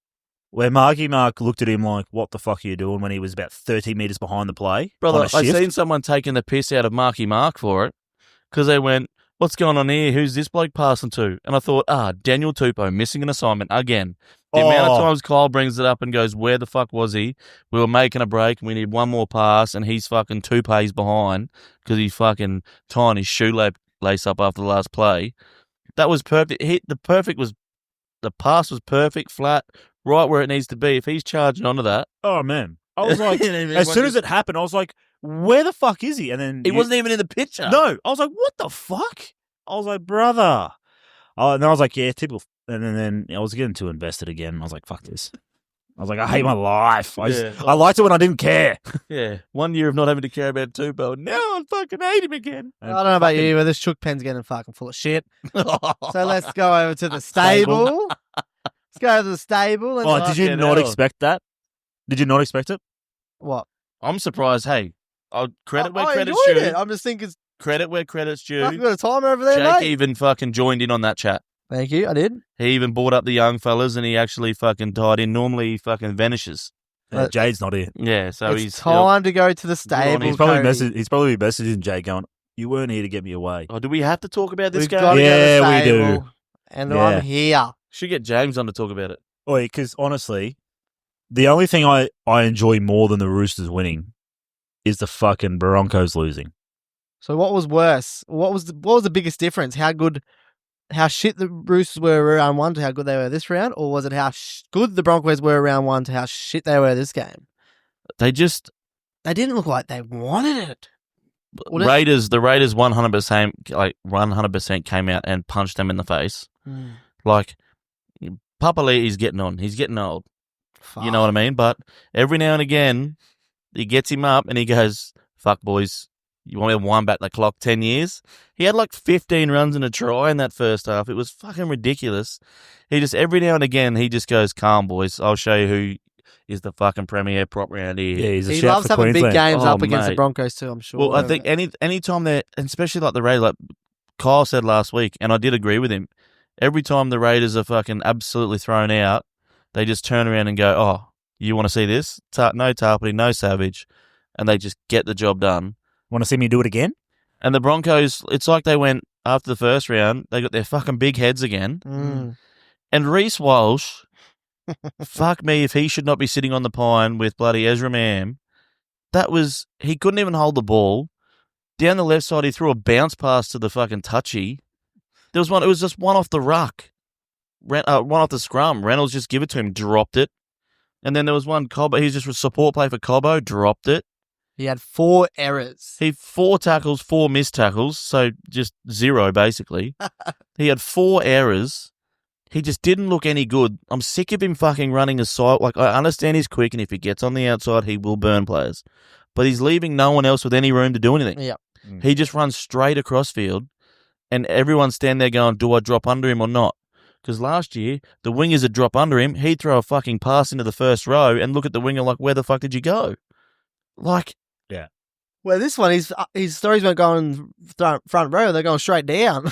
Where Marky Mark looked at him like, what the fuck are you doing, when he was about 30 metres behind the play? Brother, I seen someone taking the piss out of Marky Mark for it because they went, what's going on here? Who's this bloke passing to? And I thought, Daniel Tupou missing an assignment again. The amount of times Kyle brings it up and goes, where the fuck was he? We were making a break and we need one more pass and he's fucking 2 plays behind because he's fucking tying his shoelace up after the last play. That was perfect. The pass was perfect, flat, right where it needs to be. If he's charging onto that. Oh, man. I was like, as soon as it happened, I was like, where the fuck is he? And then he wasn't even in the picture. No. I was like, what the fuck? I was like, brother. Oh, and then I was like, yeah, typical. And then I was getting too invested again. I was like, fuck this. I was like, I hate my life. I liked it when I didn't care. Yeah. 1 year of not having to care about Tupou. Now I fucking hate him again. I don't know about you, but this chook pen's getting fucking full of shit. So let's go over to the stable. Let's go to the stable. And did you not expect that? Did you not expect it? What? I'm surprised. Hey, credit where credit's due. due. I'm just thinking. Credit where credit's due. I've got a timer over there, Jake mate. even fucking joined in on that chat. Thank you, I did. He even brought up the young fellas and he actually fucking tied in. Normally he fucking vanishes. Jade's not here. Yeah, so it's time to go to the stable. He's probably messaging Jade going, you weren't here to get me away. Oh, do we have to talk about this We've game? got to go to the we stable, do. And I'm here. Should get James on to talk about it. Because honestly, the only thing I enjoy more than the Roosters winning is the fucking Broncos losing. So what was worse? What was the biggest difference? How shit the Roosters were round one to how good they were this round, or was it how good the Broncos were round one to how shit they were this game? They didn't look like they wanted it. The Raiders 100% came out and punched them in the face. Like, Papali'i is getting on. He's getting old. Fuck. You know what I mean? But every now and again, he gets him up and he goes, "Fuck, boys. You want me to wind back the clock 10 years?" He had like 15 runs and a try in that first half. It was fucking ridiculous. He just, every now and again, he just goes, "Calm, boys. I'll show you who is the fucking premier prop round here." Yeah, He loves having big games up against the Broncos too, I'm sure. Well, I think any time and especially like the Raiders, like Kyle said last week, and I did agree with him, every time the Raiders are fucking absolutely thrown out, they just turn around and go, "Oh, you want to see this? No Tarpany, no Savage," and they just get the job done. Want to see me do it again? And the Broncos, it's like they went after the first round, they got their fucking big heads again. And Reece Walsh, fuck me if he should not be sitting on the pine with bloody Ezra Mam. He couldn't even hold the ball. Down the left side, he threw a bounce pass to the fucking touchy. There was one, it was just one off the ruck. One off the scrum. Reynolds just give it to him, dropped it. And then there was one, Cobbo, he just was support play for Cobbo, dropped it. He had 4 errors. 4 tackles, 4 missed tackles, so just 0 basically. He had 4 errors. He just didn't look any good. I'm sick of him fucking running a side. Like, I understand he's quick, and if he gets on the outside, he will burn players. But he's leaving no one else with any room to do anything. Yeah. He just runs straight across field, and everyone's standing there going, "Do I drop under him or not?" Because last year, the wingers would drop under him, he'd throw a fucking pass into the first row and look at the winger like, "Where the fuck did you go?" Like, yeah. Well, this one, his stories weren't going front row; they're going straight down.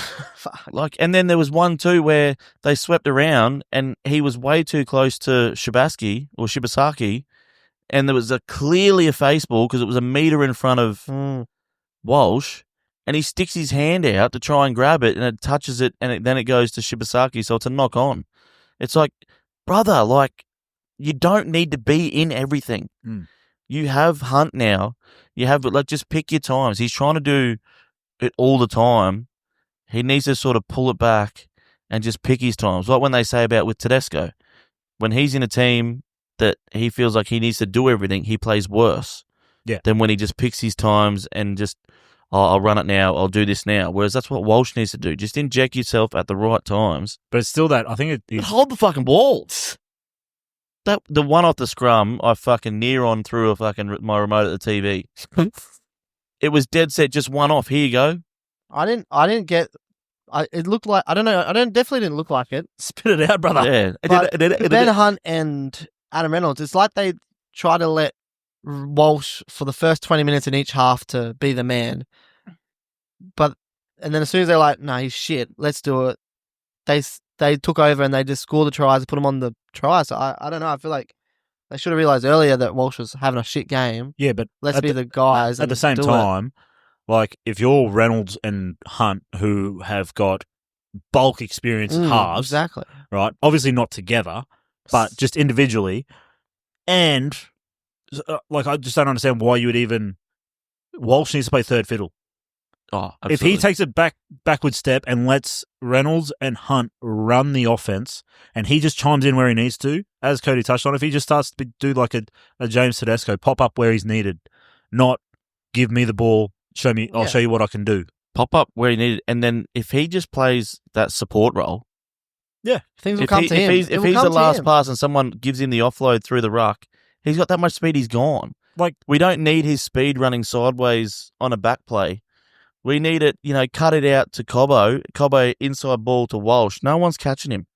Like, and then there was one too where they swept around and he was way too close to Shibasaki, and there was clearly a face ball because it was a metre in front of Walsh, and he sticks his hand out to try and grab it, and it touches it, and then it goes to Shibasaki, so it's a knock on. It's like, brother, like, you don't need to be in everything. You have Hunt now. You have, like, just pick your times. He's trying to do it all the time. He needs to sort of pull it back and just pick his times. Like when they say about with Tedesco, when he's in a team that he feels like he needs to do everything, he plays worse than when he just picks his times and just, I'll run it now, I'll do this now. Whereas that's what Walsh needs to do. Just inject yourself at the right times. But it's still that, I think hold the fucking ball. The one off the scrum, I fucking near on through my remote at the TV. It was dead set, just one off. Here you go. I didn't get. It looked like, I don't know. Definitely didn't look like it. Spit it out, brother. Yeah. But Ben Hunt and Adam Reynolds, it's like they try to let Walsh for the first 20 minutes in each half to be the man. And then as soon as they're like, "No, he's shit, let's do it," they took over and they just scored the tries and put him on the try. So I don't know. I feel like they should have realised earlier that Walsh was having a shit game. Yeah, but let's be the guys. At the same time, like, if you're Reynolds and Hunt, who have got bulk experience halves, exactly, right? Obviously not together, but just individually. And like, I just don't understand why you would even. Walsh needs to play third fiddle. Oh, absolutely. If he takes a backward step and lets Reynolds and Hunt run the offense, and he just chimes in where he needs to, as Cody touched on, if he just starts to do like a James Tedesco, pop up where he's needed, not give me the ball, I'll show you what I can do. Pop up where he needed, and then if he just plays that support role, things will come to him. If he's the last pass and someone gives him the offload through the ruck, he's got that much speed, he's gone. Like, we don't need his speed running sideways on a back play. We need it, cut it out to Cobbo inside ball to Walsh. No one's catching him.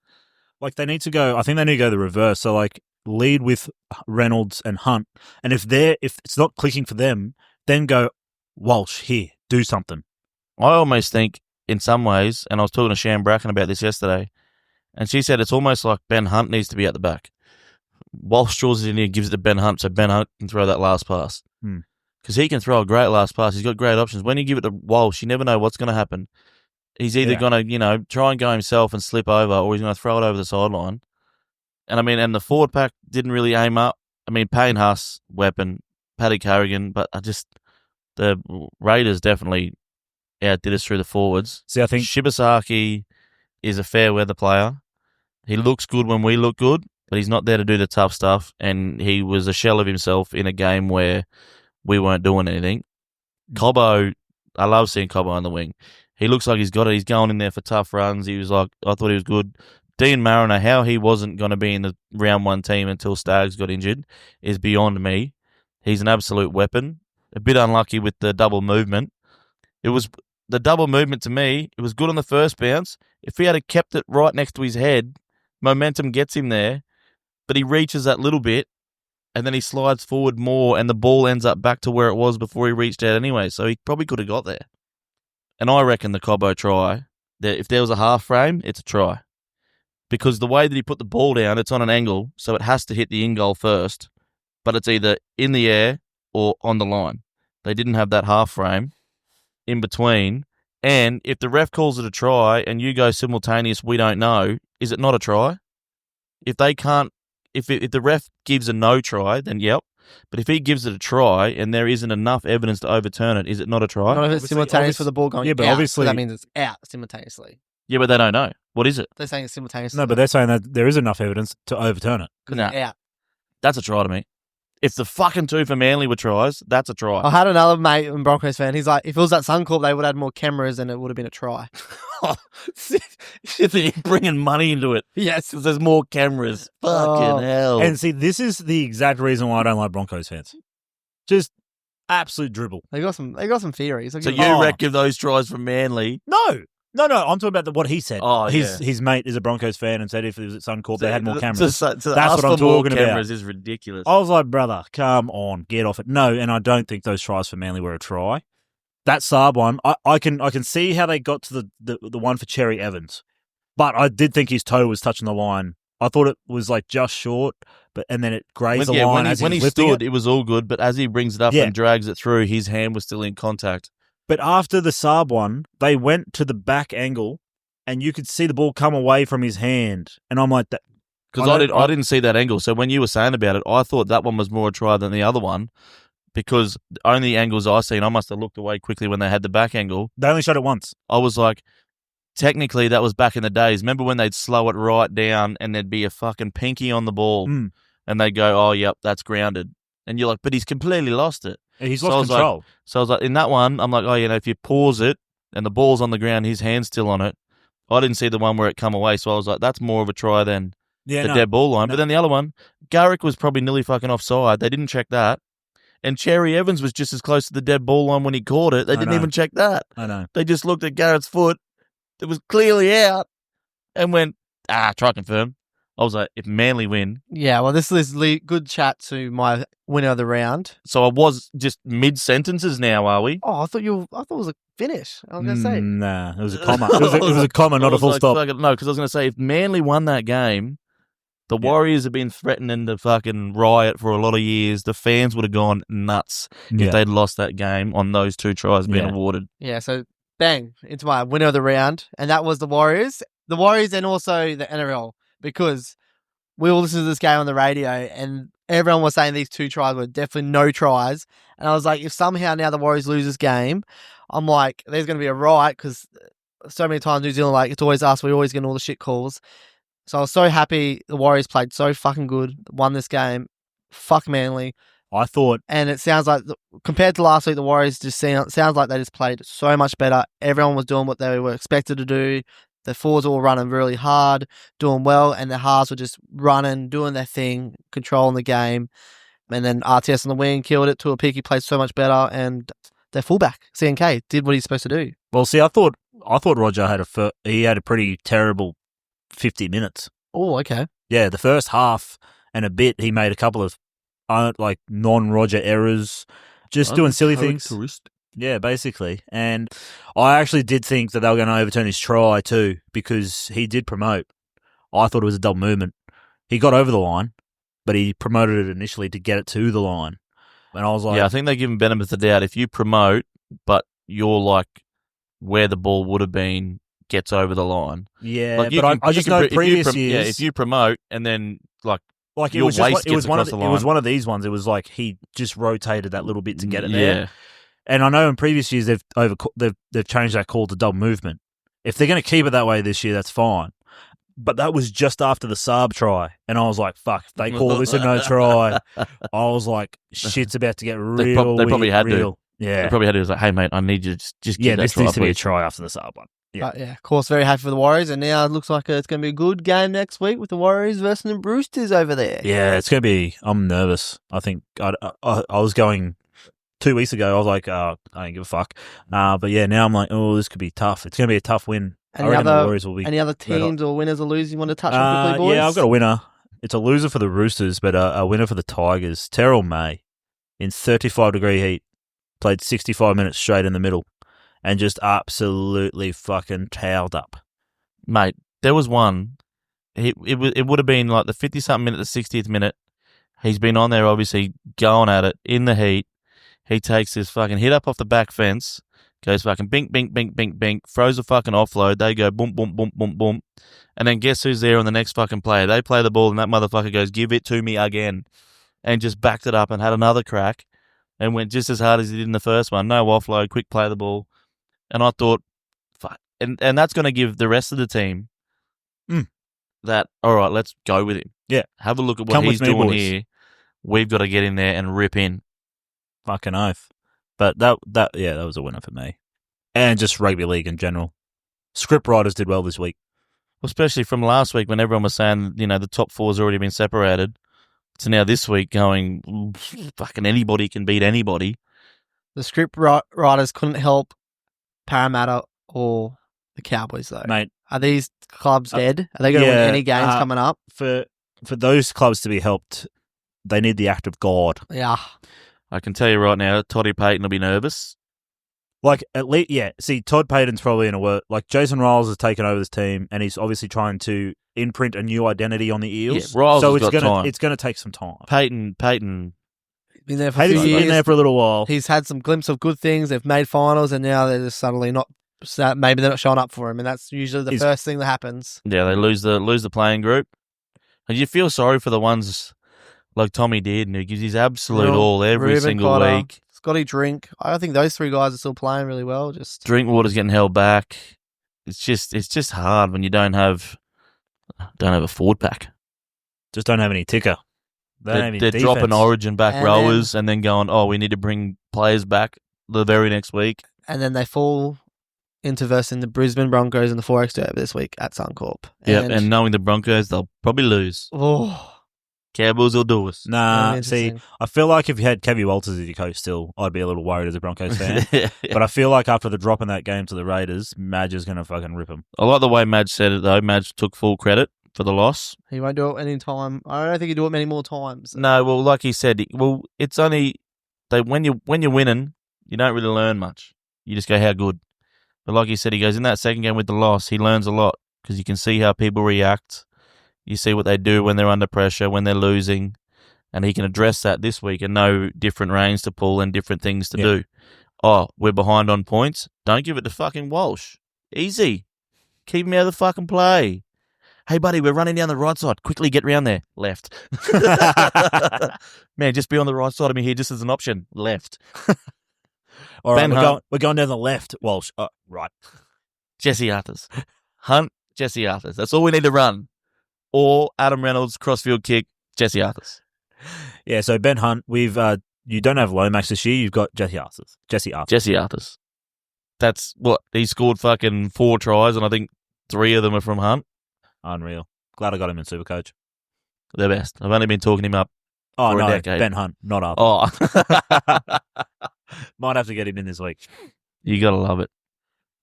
Like, I think they need to go the reverse. So, like, lead with Reynolds and Hunt. And if it's not clicking for them, then go, "Walsh, here, do something." I almost think, in some ways, and I was talking to Shan Bracken about this yesterday, and she said it's almost like Ben Hunt needs to be at the back. Walsh draws it in here, gives it to Ben Hunt, so Ben Hunt can throw that last pass. Because he can throw a great last pass. He's got great options. When you give it to Walsh, you never know what's going to happen. He's either going to, try and go himself and slip over, or he's going to throw it over the sideline. And the forward pack didn't really aim up. Payne Huss, weapon, Paddy Carrigan, but the Raiders definitely outdid us through the forwards. See, I think Shibasaki is a fair weather player. He looks good when we look good, but he's not there to do the tough stuff, and he was a shell of himself in a game where we weren't doing anything. Cobbo, I love seeing Cobbo on the wing. He looks like he's got it. He's going in there for tough runs. I thought he was good. Dean Mariner, how he wasn't going to be in the round 1 team until Staggs got injured is beyond me. He's an absolute weapon. A bit unlucky with the double movement. It was the double movement to me. It was good on the first bounce. If he had kept it right next to his head, momentum gets him there, but he reaches that little bit and then he slides forward more and the ball ends up back to where it was before he reached out anyway. So he probably could have got there. And I reckon the Cobbo try, that if there was a half frame, it's a try. Because the way that he put the ball down, it's on an angle, so it has to hit the in goal first, but it's either in the air or on the line. They didn't have that half frame in between. And if the ref calls it a try and you go simultaneous, we don't know, is it not a try? If they can't, if the ref gives a no try, then yep. But if he gives it a try and there isn't enough evidence to overturn it, is it not a try? Not if it's simultaneous with the ball going but out, obviously so that means it's out simultaneously. Yeah, but they don't know. What is it? They're saying it's simultaneously. no, but they're saying that there is enough evidence to overturn it. Nah, out. that's a try to me. If the fucking 2 for Manly were tries, that's a try. I had another mate, a Broncos fan. He's like, if it was that Suncorp, they would have had more cameras and it would have been a try. You're bringing money into it. Yes. Because there's more cameras. Fucking hell. And see, this is the exact reason why I don't like Broncos fans. Just absolute dribble. They got some theories. So you reckon those tries from Manly? No. I'm talking about what he said. Oh, his mate is a Broncos fan and said if it was at Suncorp, they had more cameras. So That's what I'm talking about. Cameras is ridiculous. I was like, brother, come on, get off it. No, and I don't think those tries for Manly were a try. That Saab one, I can see how they got to the one for Cherry Evans, but I did think his toe was touching the line. I thought it was like just short, and then it grazed the line when he stood, it was all good. But as he brings it up Yeah. and drags it through, his hand was still in contact. But after the Saab one, they went to the back angle, and you could see the ball come away from his hand, and I'm like that. Because I didn't see that angle. So when you were saying about it, I thought that one was more a try than the other one. Because the only angles I seen, I must have looked away quickly when they had the back angle. They only shot it once. I was like, technically that was back in the days. Remember when they'd slow it right down and there'd be a fucking pinky on the ball and they'd go, oh, yep, that's grounded. And you're like, but he's completely lost it. He's lost control. So I was like, in that one, I'm like, oh, if you pause it and the ball's on the ground, his hand's still on it. I didn't see the one where it come away. So I was like, that's more of a try than dead ball line. No. But then the other one, Garrick was probably nearly fucking offside. They didn't check that. And Cherry Evans was just as close to the dead ball line when he caught it. They didn't even check that. I know. They just looked at Garrett's foot. It was clearly out and went, try confirm. I was like, if Manly win. Yeah, well, this is good chat to my winner of the round. So I was just mid-sentences now, are we? Oh, I thought it was a finish. I was going to say. Nah, it was a comma. It was a comma, not a full stop. No, because I was going to say, if Manly won that game, the Warriors have been threatening to fucking riot for a lot of years. The fans would have gone nuts if they'd lost that game on those 2 tries being awarded. Yeah, so bang, into my winner of the round. And that was the Warriors. The Warriors and also the NRL, because we all listened to this game on the radio and everyone was saying these 2 tries were definitely no tries. And I was like, if somehow now the Warriors lose this game, I'm like, there's going to be a riot because so many times New Zealand, like, it's always us. We're always getting all the shit calls. So I was so happy the Warriors played so fucking good, won this game. Fuck Manly. I thought. And it sounds like, compared to last week, the Warriors just sounds like they just played so much better. Everyone was doing what they were expected to do. The forwards were all running really hard, doing well, and the halves were just running, doing their thing, controlling the game. And then RTS on the wing killed it. Tuapiki played so much better, and their fullback, CNK, did what he's supposed to do. Well, see, I thought Roger had a pretty terrible 50 minutes. Oh, okay. Yeah, the first half and a bit, he made a couple of non-Roger errors, just doing silly things. Yeah, basically. And I actually did think that they were going to overturn his try too, because he did promote. I thought it was a double movement. He got over the line, but he promoted it initially to get it to the line. And I was like... Yeah, I think they give him benefit of the doubt. If you promote, but you're like where the ball would have been gets over the line. Yeah, like but I just know previous years... Yeah, if you promote and then it was one of these ones. It was like he just rotated that little bit to get it there. And I know in previous years they've changed that call to double movement. If they're going to keep it that way this year, that's fine. But that was just after the Saab try, and I was like, "Fuck!" If they call this a no try, I was like, "Shit's about to get real." They probably had real. to. Yeah, They probably had to. It was like, "Hey, mate, I need you to just give that this try, needs to be a please." try after the Saab one. Yeah. But yeah, of course, very happy for the Warriors, and now it looks like it's going to be a good game next week with the Warriors versus the Roosters over there. Yeah, it's going to be. I'm nervous. I think I was going 2 weeks ago. I was like, I don't give a fuck. But yeah, now I'm like, oh, this could be tough. It's going to be a tough win. I reckon the Warriors will be. Any other teams or winners or losers you want to touch on quickly, boys? Yeah, I've got a winner. It's a loser for the Roosters, but a winner for the Tigers. Terrell May, in 35-degree heat, played 65 minutes straight in the middle, and just absolutely fucking towed up. Mate, there was one. It would have been like the 50-something minute, the 60th minute. He's been on there, obviously, going at it in the heat. He takes this fucking hit up off the back fence, goes fucking bink, bink, bink, bink, bink, throws a fucking offload. They go boom, boom, boom, boom, boom. And then guess who's there on the next fucking play? They play the ball, and that motherfucker goes, give it to me again. And just backed it up and had another crack and went just as hard as he did in the first one. No offload, quick play the ball. And I thought, fuck. And that's going to give the rest of the team that, all right, let's go with him. Yeah. Have a look at what he's doing here. We've got to get in there and rip in. Fucking oath. But that was a winner for me. And just rugby league in general. Script writers did well this week. Especially from last week when everyone was saying, the top four's already been separated. So now this week going, fucking anybody can beat anybody. The script writers couldn't help Parramatta or the Cowboys, though. Mate. Are these clubs dead? Are they going to win any games coming up? For those clubs to be helped, they need the act of God. Yeah. I can tell you right now, Toddy Payton will be nervous. Like, at least, yeah. See, Todd Payton's probably in a work. Like, Jason Riles has taken over this team, and he's obviously trying to imprint a new identity on the Eels. Yeah, Riles so has got time. It's gonna take some time. Payton. Been there for a few years. Been there for a little while. He's had some glimpse of good things. They've made finals, and now they're just suddenly not. Maybe they're not showing up for him, and that's usually the first thing that happens. Yeah, they lose the playing group, and you feel sorry for the ones like Tommy did, and he gives his absolute all every Ruben single Cotter, week. Scotty Drink. I think those three guys are still playing really well. Just Drinkwater's getting held back. It's just hard when you don't have a forward pack. Just don't have any ticker. They're dropping Origin back rowers and then going, we need to bring players back the very next week. And then they fall into versing the Brisbane Broncos in the 4X Derby this week at Suncorp. And knowing the Broncos, they'll probably lose. Oh. Cowboys will do us. Nah, see, I feel like if you had Kevy Walters as your coach still, I'd be a little worried as a Broncos fan. Yeah. But I feel like after the drop in that game to the Raiders, Madge is going to fucking rip him. I like the way Madge said it, though. Madge took full credit for the loss. He won't do it any time. I don't think he'll do it many more times. No, well, like he said, it's only when you're winning, you don't really learn much. You just go, how good. But like he said, he goes, in that second game with the loss, he learns a lot because you can see how people react. You see what they do when they're under pressure, when they're losing. And he can address that this week and know different reins to pull and different things to do. Oh, we're behind on points. Don't give it to fucking Walsh. Easy. Keep him out of the fucking play. Hey, buddy, we're running down the right side. Quickly get round there. Left. Man, just be on the right side of me here just as an option. Left. All right, we're going down the left, Walsh. Right. Jesse Arthurs. Hunt, Jesse Arthurs. That's all we need to run. Or Adam Reynolds, crossfield kick, Jesse Arthurs. Yeah, so Ben Hunt, you don't have Lomax this year, you've got Jesse Arthurs. Jesse Arthurs. That's what, he scored fucking 4 tries and I think 3 of them are from Hunt. Unreal. Glad I got him in Supercoach. The best. I've only been talking him up for a decade. Ben Hunt, not Arthur. Oh. Might have to get him in this week. You gotta love it.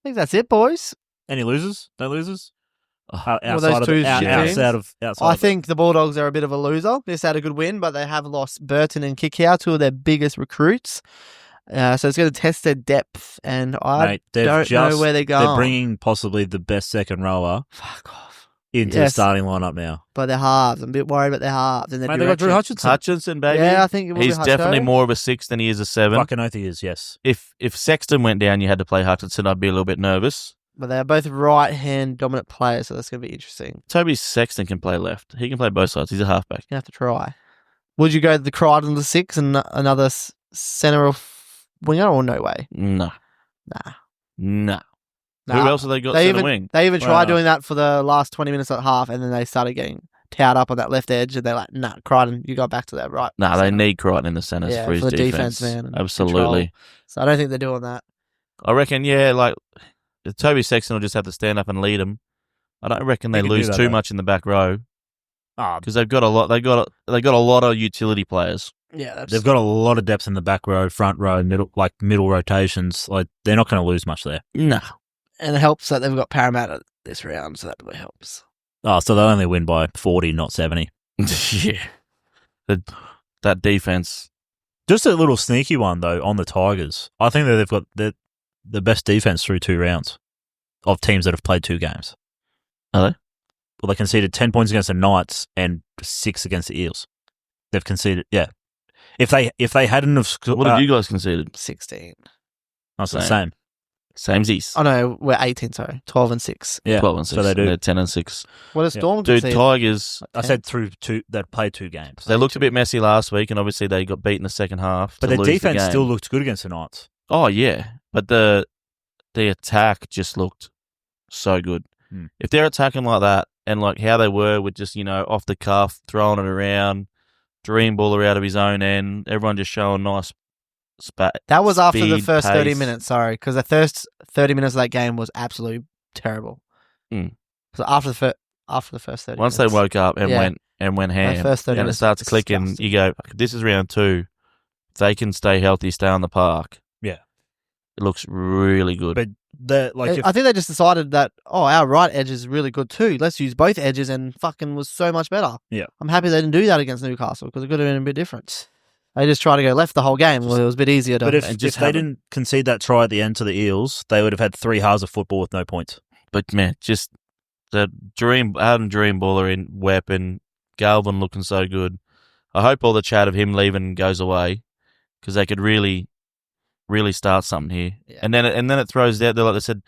I think that's it, boys. Any losers? No losers? Those two teams? I think the Bulldogs are a bit of a loser. This had a good win, but they have lost Burton and Kikau, 2 of their biggest recruits. So it's going to test their depth, and I don't know where they're going. They're bringing possibly the best second rower into the starting lineup now. But they're halves. I'm a bit worried about their halves. And they got Drew Hutchinson. Hutchinson, baby. Yeah, I think it will he's be definitely more of a 6 than he is a 7. Fucking oath he is, yes. If Sexton went down, you had to play Hutchinson, I'd be a little bit nervous. But they're both right-hand dominant players, so that's going to be interesting. Toby Sexton can play left. He can play both sides. He's a halfback. You have to try. Would you go the Crichton to 6 and another centre of winger or no way? No. Nah. Who else have they got centre wing? They even tried doing that for the last 20 minutes at half, and then they started getting towed up on that left edge, and they're like, nah, Crichton, you go back to that right. Nah, they need Crichton in the centres for his defence. Man. Absolutely. Control. So I don't think they're doing that. I reckon, like, Toby Sexton will just have to stand up and lead them. I don't reckon they lose too much in the back row because they've got a lot. They got a lot of utility players. Yeah, they've got a lot of depth in the back row, front row, middle rotations. Like they're not going to lose much there. No, and it helps that they've got Parramatta this round, so that really helps. Oh, so they'll only win by 40, not 70. Yeah, that defense. Just a little sneaky one though on the Tigers. I think that they've got the best defense through 2 rounds of teams that have played 2 games. Are they? Well, they conceded 10 points against the Knights and 6 against the Eels. They've conceded, yeah. If they hadn't have scored, what have you guys conceded? 16. That's the same. Samesies. Oh no, we're 18. Sorry, 12 and 6. Yeah, 12 and 6. So they do. They're 10 and 6. What does Storm Dude, concede? Tigers. I said through 2 that played 2 games. They looked a bit messy last week, and obviously they got beat in the second half. But their defense still looked good against the Knights. Oh yeah, but the attack just looked so good. If they're attacking like that, and like how they were with just off the cuff, throwing it around, Dream baller out of his own end, everyone just showing nice that was after the speed, first pace. 30 minutes, sorry, because the first 30 minutes of that game was absolutely terrible. So after the first 30 once minutes. they woke up and went ham, first 30 and it minutes starts was clicking, disgusting. you go, this is round 2. If they can stay healthy, stay on the park. Yeah. It looks really good. But I think they just decided that, our right edge is really good too. Let's use both edges, and fucking was so much better. Yeah. I'm happy they didn't do that against Newcastle because it could have been a bit different. They just tried to go left the whole game. Well, it was a bit easier to... But if they didn't concede that try at the end to the Eels, they would have had 3 halves of football with no points. But man, just the dream baller in weapon, Galvin looking so good. I hope all the chat of him leaving goes away because they could really start something here. Yeah. And then it throws out there, like they said,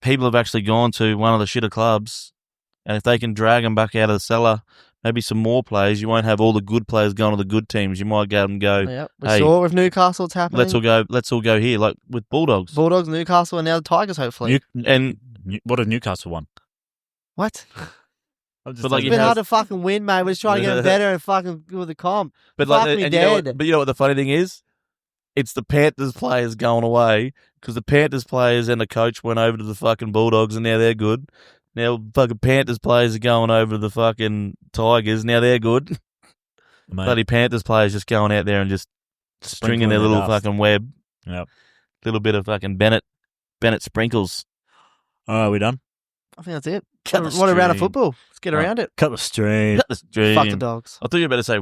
people have actually gone to one of the shitter clubs, and if they can drag them back out of the cellar, maybe some more players, you won't have all the good players going to the good teams. You might get them go. Yeah, we hey, saw it with Newcastle. It's happening. Let's all go here, like with Bulldogs, Newcastle, and now the Tigers. Hopefully. What did Newcastle won? What? But It's been hard to fucking win, mate. We're just trying to get better and fucking with the comp. But Fuck like, me and dead. you know what the funny thing is? It's the Panthers players going away because the Panthers players and the coach went over to the fucking Bulldogs and now they're good. Now fucking Panthers players are going over to the fucking Tigers. Now they're good. Mate. Bloody Panthers players just going out there and just stringing their little fucking web. Yep. Little bit of fucking Bennett sprinkles. Are we done? I think that's it. Cut the What a round of string. football. Let's get around it. Cut the stream. Cut the stream. Fuck the Dogs. I thought you were about to say